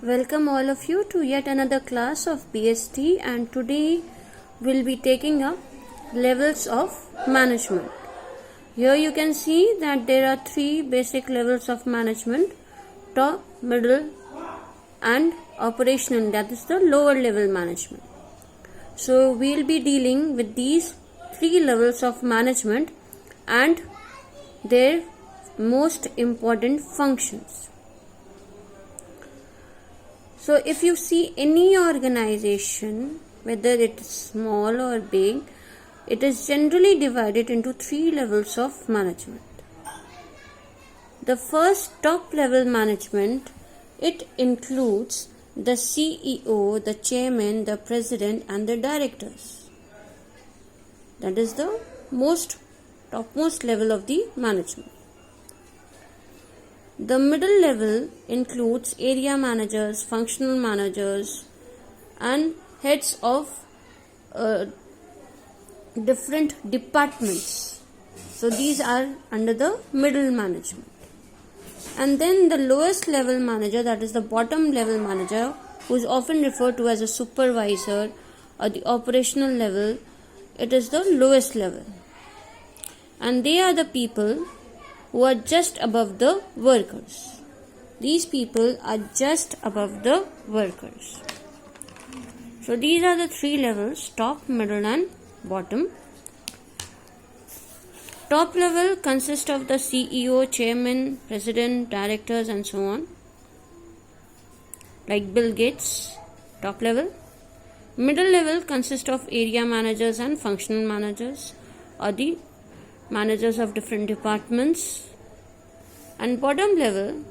Welcome all of you to yet another class of BST, and today we'll be taking up levels of management. Here you can see that there are three basic levels of management: top, middle and operational, that is the lower level management. So we'll be dealing with these three levels of management and their most important functions. So if you see any organization, whether it is small or big, it is generally divided into three levels of management. The first, top level management, it includes the CEO, the chairman, the president and the directors. That is the topmost level of the management. The middle level includes area managers, functional managers and heads of different departments. So these are under the middle management. And then the lowest level manager, that is the bottom level manager, who is often referred to as a supervisor or the operational level. It is the lowest level. And they are the people who are just above the workers. These people are just above the workers. So these are the three levels: top, middle and bottom. Top level consists of the CEO, chairman, president, directors and so on, like Bill Gates, top level. Middle level consists of area managers and functional managers, or the managers of different departments. And bottom level,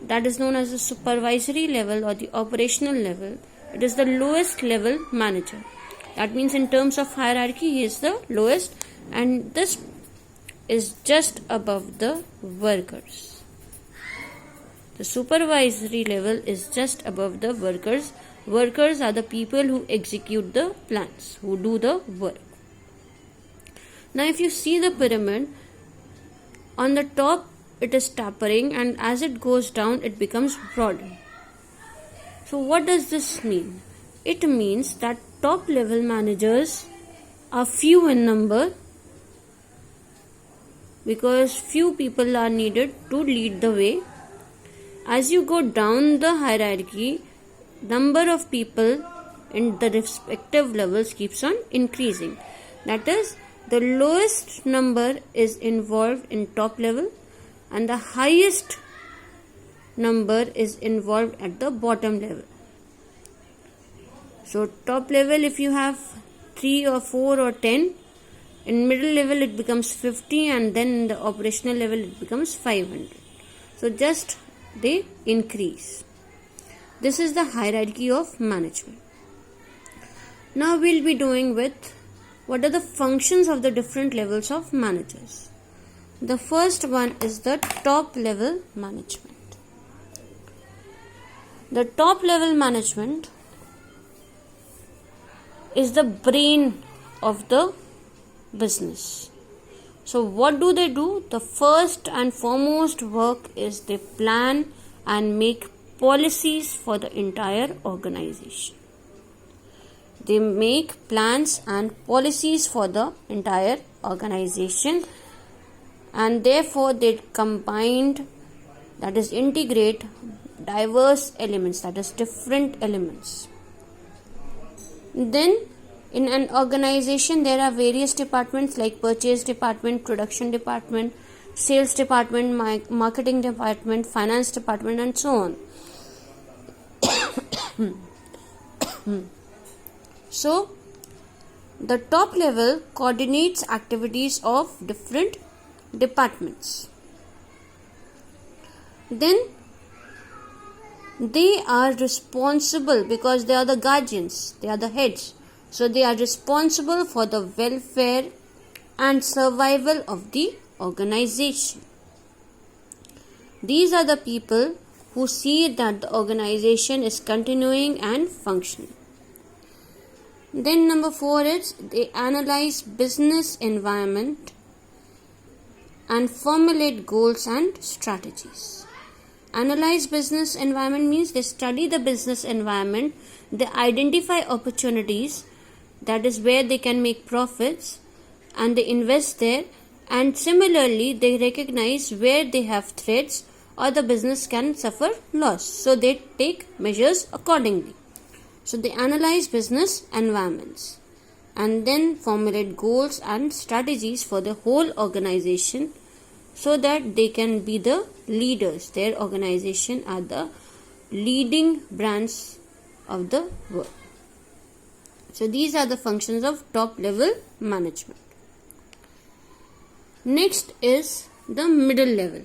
that is known as the supervisory level or the operational level, it is the lowest level manager. That means in terms of hierarchy, he is the lowest, and this is just above the workers. The supervisory level is just above the workers. Workers are the people who execute the plans, who do the work. Now if you see the pyramid, on the top it is tapering, and as it goes down it becomes broader. So what does this mean? It means that top level managers are few in number, because few people are needed to lead the way. As you go down the hierarchy, number of people in the respective levels keeps on increasing. That is, the lowest number is involved in top level and the highest number is involved at the bottom level. So top level, if you have 3 or 4 or 10, in middle level it becomes 50, and then in the operational level it becomes 500. So just they increase. This is the hierarchy of management. Now we'll be doing with what are the functions of the different levels of managers. The first one is the top level management. The top level management is the brain of the business. So what do? The first and foremost work is they plan and make policies for the entire organization. They make plans and policies for the entire organization, and therefore they combined, that is integrate diverse elements, that is different elements. Then in an organization there are various departments like purchase department, production department, sales department, marketing department, finance department and so on. So the top level coordinates activities of different departments. Then they are responsible, because they are the guardians, they are the heads. So they are responsible for the welfare and survival of the organization. These are the people who see that the organization is continuing and functioning. Then number 4 is they analyze business environment and formulate goals and strategies. Analyze business environment means they study the business environment, they identify opportunities, that is where they can make profits, and they invest there, and similarly they recognize where they have threats or the business can suffer loss, so they take measures accordingly. So they analyze business environments and then formulate goals and strategies for the whole organization so that they can be the leaders. Their organization are the leading brands of the world. So these are the functions of top level management. Next is the middle level.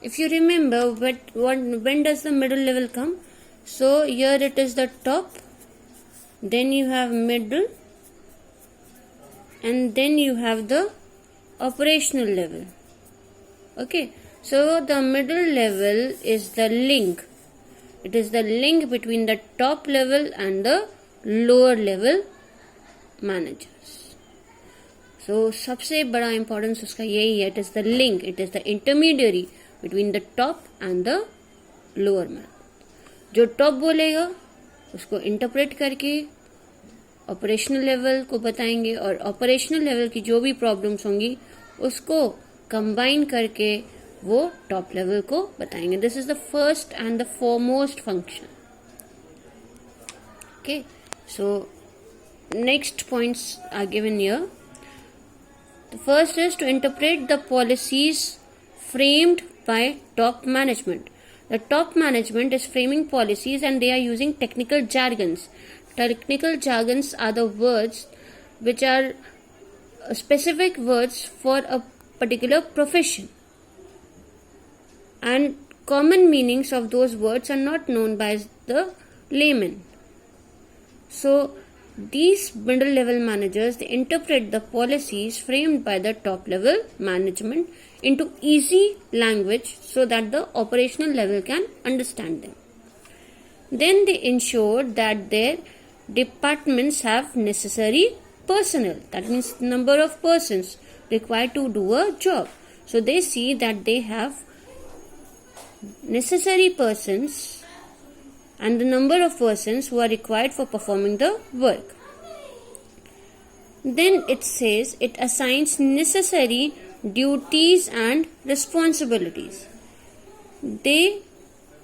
If you remember, when does the middle level come? So here it is the top, then you have middle, and then you have the operational level. Okay, so the middle level is the link. It is the link between the top level and the lower level managers. So सबसे बड़ा importance उसका यही है. It is the link. It is the intermediary between the top and the lower man. जो top बोलेगा उसको interpret करके operational level को बताएंगे और ऑपरेशनल लेवल की जो भी प्रॉब्लम्स होंगी उसको कंबाइन करके वो टॉप लेवल को बताएंगे. This is the first and the foremost function. Okay, so next points are given here. The first is to interpret the policies framed by top management. The top management is framing policies and they are using technical jargons. Technical jargons are the words which are specific words for a particular profession. And common meanings of those words are not known by the layman. So, these middle level managers, they interpret the policies framed by the top level management into easy language so that the operational level can understand them. Then they ensure that their departments have necessary personnel, that means number of persons required to do a job. So they see that they have necessary persons and the number of persons who are required for performing the work. Then it says it assigns necessary duties and responsibilities. They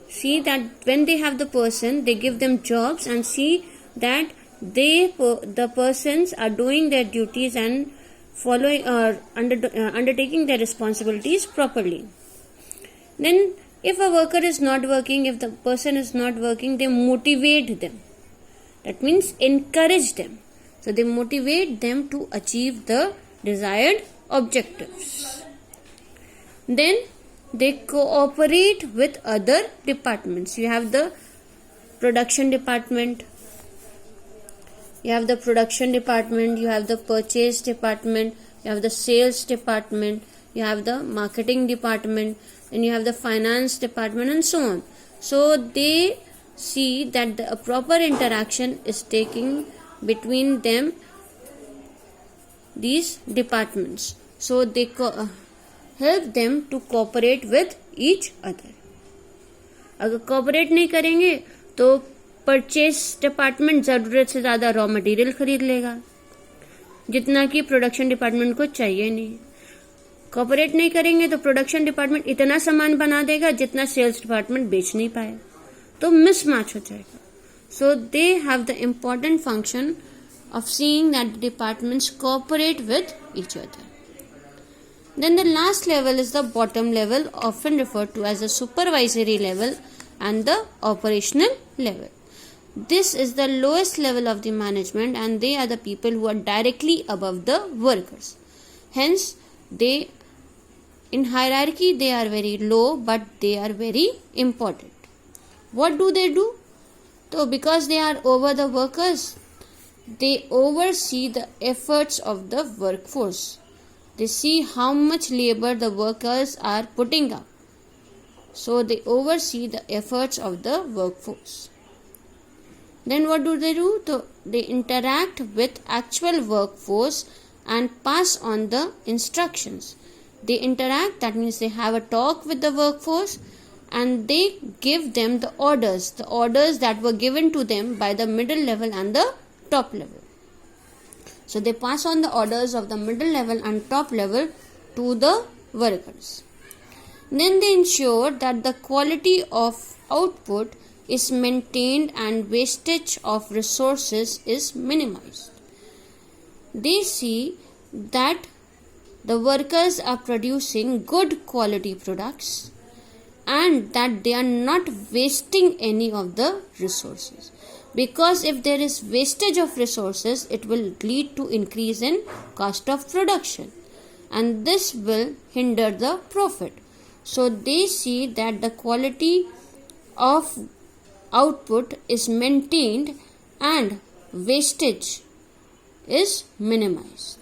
see that when they have the person, they give them jobs and see that the persons are doing their duties and following undertaking their responsibilities properly. Then if a worker is not working, if the person is not working, they motivate them. That means encourage them. So they motivate them to achieve the desired objectives. Then they cooperate with other departments. You have the production department, you have the purchase department, you have the sales department, you have the marketing department, and you have the finance department, and so on. So they see that a proper interaction is taking between them, these departments. So they help them to cooperate with each other. अगर cooperate नहीं करेंगे तो purchase department ज़रूरत से ज़्यादा raw material खरीद लेगा जितना कि प्रोडक्शन डिपार्टमेंट को चाहिए नहीं. कॉपरेट नहीं करेंगे तो प्रोडक्शन डिपार्टमेंट इतना सामान बना देगा जितना सेल्स डिपार्टमेंट बेच नहीं पाए, तो मिसमैच हो जाएगा. So they have the important function of seeing that the departments cooperate with each other. Then the last level is the bottom level, often referred to as the supervisory level and the operational level. This is the lowest level of the management and they are the people who are directly above the workers. Hence, in hierarchy they are very low but they are very important. What do? So because they are over the workers, they oversee the efforts of the workforce. They see how much labor the workers are putting up. So they oversee the efforts of the workforce. Then what do? So they interact with actual workforce and pass on the instructions. They interact, that means they have a talk with the workforce and they give them the orders that were given to them by the middle level and the top level. So they pass on the orders of the middle level and top level to the workers. Then they ensure that the quality of output is maintained and wastage of resources is minimized. They see that the workers are producing good quality products and that they are not wasting any of the resources. Because if there is wastage of resources, it will lead to increase in cost of production, and this will hinder the profit. So they see that the quality of output is maintained and wastage is minimized.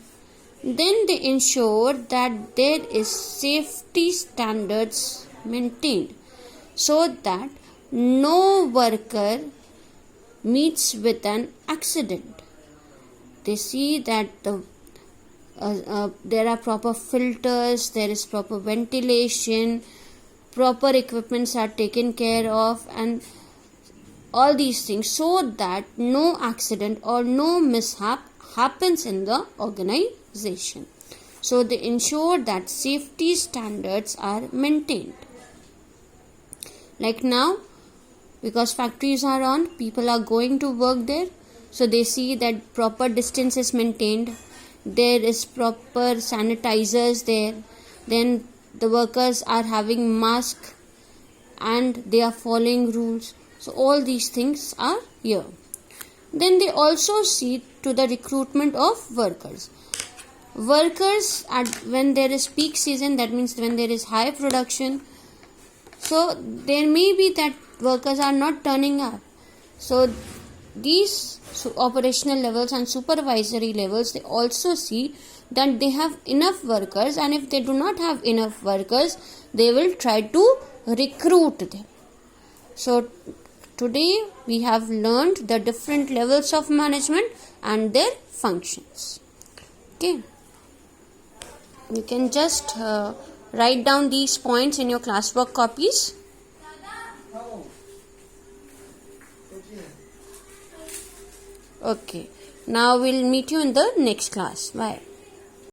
Then they ensure that there is safety standards maintained so that no worker meets with an accident. They see that there are proper filters, there is proper ventilation, proper equipments are taken care of, and all these things, so that no accident or no mishap happens in the organization. So they ensure that safety standards are maintained. Like now, because factories are on, people are going to work there, so they see that proper distance is maintained, there is proper sanitizers there, then the workers are having mask and they are following rules. So all these things are here. Then they also see to the recruitment of workers. When there is peak season, that means when there is high production, so there may be that workers are not turning up. So these operational levels and supervisory levels, they also see that they have enough workers, and if they do not have enough workers, they will try to recruit them. So today we have learned the different levels of management and their functions. Okay, you can just write down these points in your classwork copies. Okay, now we'll meet you in the next class. Bye.